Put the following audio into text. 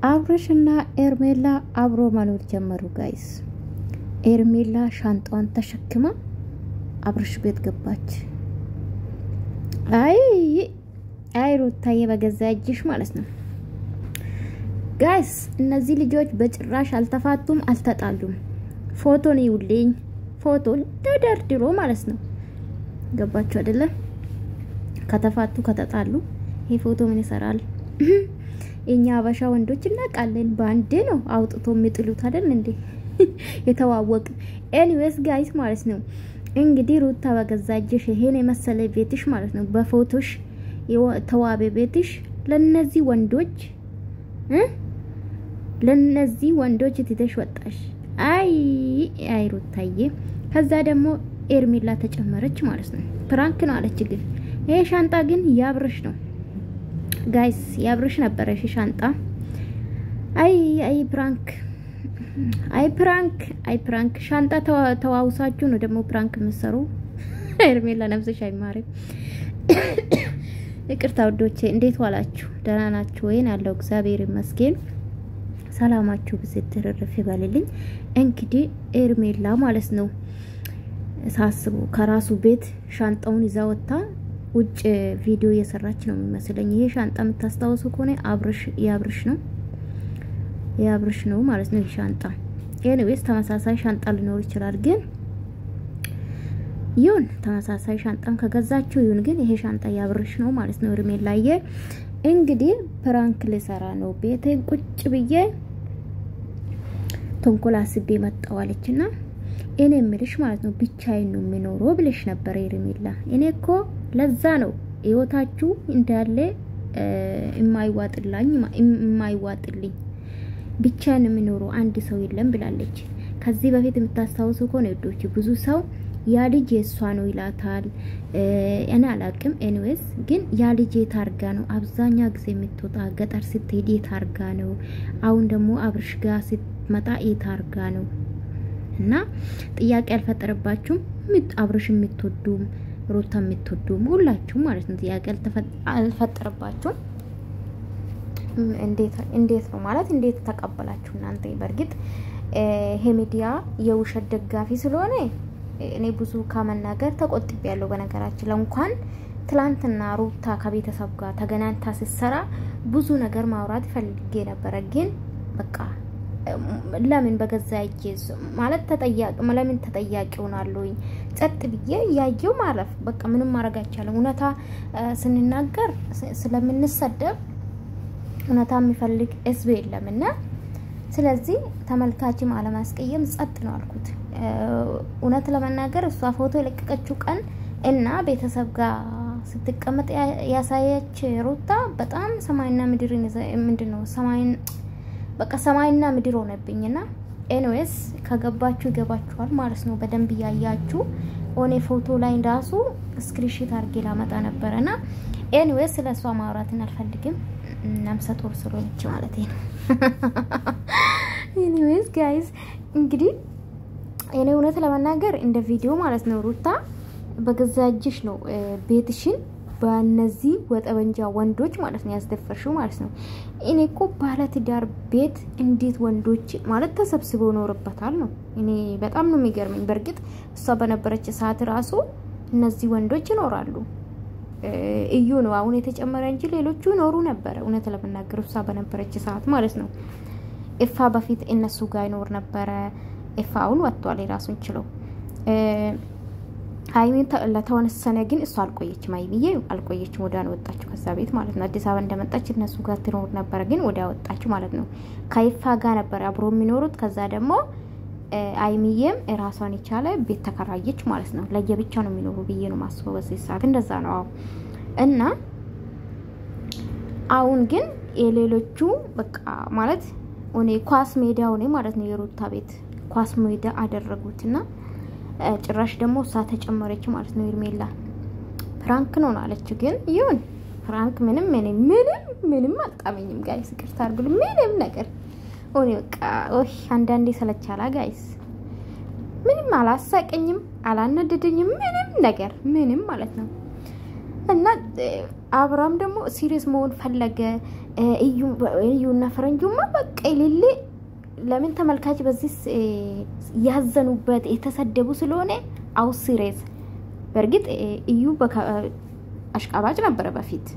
አብርሽና ኤርሜላ አብሮ መኖር ጀመሩ ጋይስ ኤርሜላ ሻንጣዋን ተሸክማ አብርሽ ቤት ገባች አይ ሩታዬ በገዛ እጅሽ ማለት ነው ጋይስ እነዚህ ልጆች በጭራሽ አልተፋቱም አልተጣሉም ፎቶን ይውልኝ ፎቶን ተደርድሮ ማለት ነው ገባችሁ አይደለ ከተፋቱ ከተጣሉ ይሄ ፎቶ ምን ይሰራል እኛ አበሻ ወንዶች እናቃለን ባንዴ ነው አውጥቶ የሚጥሉት አይደል እንዴ የተዋወቅ ኤኒዌይስ ጋይስ ማለት ነው እንግዲህ ሩታ በገዛጅሽ ይሄን የመሰለ ቤትሽ ማለት ነው በፎቶሽ ተዋበ ቤትሽ ለነዚህ ወንዶች ትተሽ ወጣሽ አይ ሩታዬ ከዛ ደግሞ ኤርሜላ ተጨመረች ማለት ነው ፕራንክ ነው አለች ግን ይሄ ሻንጣ ግን ያብርሽ ነው ጋይስ ያብርሽ ነበር እሺ ሻንጣ አይ ፕራንክ ሻንጣ ተዋውሳችሁ ነው ደግሞ ፕራንክ መስሩ ኤርሜላ ነፍስሽ አይማር ይቅርታ ወዶቼ እንዴት ዋላችሁ ደህና ናችሁ ወይን ያለው እግዚአብሔር ይመስገን ሰላማችሁ ብትተረፈ ይባልልኝ እንግዲህ ኤርሜላ ማለት ነው ሳስቡ ከራሱ ቤት ሻንጣውን ይዛወጣ ውጭ ቪዲዮ እየሰራች ነው የሚመስለኝ ይሄ ሻንጣ የምታስተዋውሱ ከሆነ ያብርሽ ነው ማለት ነው ሻንጣ ኤኒዌይስ ተመሳሳይ ሻንጣ ሊኖር ይችላል ግን ይሁን ተመሳሳይ ሻንጣም ከገዛችሁ ይሁን ግን ይሄ ሻንጣ ያብርሽ ነው ማለት ነው ኤርሜላዬ እንግዲህ ፕራንክ ለሰራ ነው ቤቴን ቁጭ ብዬ ተንኮል አስቤ መጣዋለችና እኔ ምልሽ ማለት ነው ብቻዬን ነው የሚኖረው ብለሽ ነበር ኤርሜላ እኔ እኮ ለዛ ነው ህይወታችሁ እንዳለ የማይዋጥልኝ ብቻዬን የሚኖረው አንድ ሰው የለም ብላለች ከዚህ በፊት የምታስተዋውሱ ከሆነ ወዶች ብዙ ሰው ያ ልጅ የሷ ነው ይላታል እኔ አላቅም ኤኒዌይስ ግን ያ ልጅ የታርጋ ነው አብዛኛ ጊዜ የምትወጣ ገጠር ስትሄድ የታርጋ ነው አሁን ደግሞ አብርሽ ጋር ስትመጣ የታርጋ ነው እና ጥያቄ አልፈጠረባችሁም አብርሽ የምትወዱም ሩታ የምትወዱም ሁላችሁ ማለት ነው ጥያቄ አልፈጠረባችሁም እንዴት ነው ማለት እንዴት ተቀበላችሁ እናንተ በርግጥ ይሄ ሚዲያ የውሸት ደጋፊ ስለሆነ እኔ ብዙ ከመናገር ተቆጥቤያለሁ በነገራችን ለእንኳን ትላንትና ሩታ ከቤተሰብ ጋር ተገናኝታ ሲሰራ ብዙ ነገር ማውራት ፈልጌ ነበር ግን በቃ ለምን በገዛ እጄ ማለት ለምን ተጠያቂ ሆናለሁኝ ጸጥ ብዬ ያየው ማለፍ በቃ ምንም ማረግ አይቻልም እውነታ ስንናገር ስለምንሰደብ እውነታ የሚፈልግ ህዝብ የለምና ስለዚህ ተመልካችም አለማስቀየም ጸጥ ነው አልኩት እውነት ለመናገር እሷ ፎቶ የለቀቀችው ቀን እና ቤተሰብ ጋር ስትቀመጥ ያሳየች ሩታ በጣም ሰማይና ምድር ምንድነው ሰማይና ምድር ሆነብኝና ኤኒዌይስ ከገባችሁ ይገባችኋል ማለት ነው በደንብ ያያችሁ ኦኔ ፎቶ ላይ እንዳሱ ስክሪንሾት አርጌ ላመጣ ነበርና ኤኒዌይስ ስለሷ ማውራትን አልፈልግም እናምሰጦር ስለሆነች ማለት ነው ኤኒዌይስ ጋይስ እንግዲህ እኔ እውነት ለመናገር እንደ ቪዲዮ ማለት ነው ሩታ በገዛጅሽ ነው ቤትሽን በእነዚህ ወጠበንጃ ወንዶች ማለት ነው ያስደፈርሽው ማለት ነው እኔ እኮ ባለትዳር ቤት እንዴት ወንዶች ማለት ተሰብስበው ኖርበታል ነው እኔ በጣም ነው የሚገርመኝ በርግጥ እሷ በነበረች ሰዓት ራሱ እነዚህ ወንዶች ይኖራሉ እዩ ነው አሁን የተጨመረ እንጂ ሌሎቹ ኖሩ ነበር እውነት ለመናገር እሷ በነበረች ሰዓት ማለት ነው እፋ በፊት እነሱ ጋር ይኖር ነበር እፋውን ወጥቷል ራሱን ችሎ ሃይሚን ለተወሰነ ግን እሷ አልቆየችም አይብዬ አልቆየችም ወዳን ወጣችሁ ከዛ ቤት ማለት ነው አዲስ አበባ እንደመጣች እነሱ ጋር ትኖር ነበር ግን ወዳ ወጣችሁ ማለት ነው ከይፋ ጋር ነበር አብሮ የሚኖሩት ከዛ ደግሞ አይሚዬም ራሷን ይቻለ ቤት ተከራየች ማለት ነው ለየብቻ ነው የሚኖሩ ብዬ ነው ማስበው በዚህ ሰዓት እንደዛ ነው እና አሁን ግን የሌሎቹ በቃ ማለት ኦኔ ኳስ ሜዳ ሆነ ማለት ነው የሩታ ቤት ኳስ ሜዳ አደረጉትና ጭራሽ ደግሞ እሷ ተጨመረች ማለት ነው ኤርሜላ ፕራንክ ነው አለች ግን ይሁን ፕራንክ ምንም አጣመኝም ጋይስ ይቅርታ አድርጉልኝ ምንም ነገር ኦኔ በቃ አንዳንዴ ሰለቻላ ጋይስ ምንም አላሳቀኝም አላነደደኝም ምንም ነገር ማለት ነው እና አብራም ደግሞ ሲሪየስ መሆን ፈለገ እዩና ፈረንጁማ በቃ ይልል ለምን ተመልካች በዚህ ያዘኑበት የተሰደቡ ስለሆነ አው ሲሪየስ በርግጥ እዩ አሽቃባጭ ነበር በፊት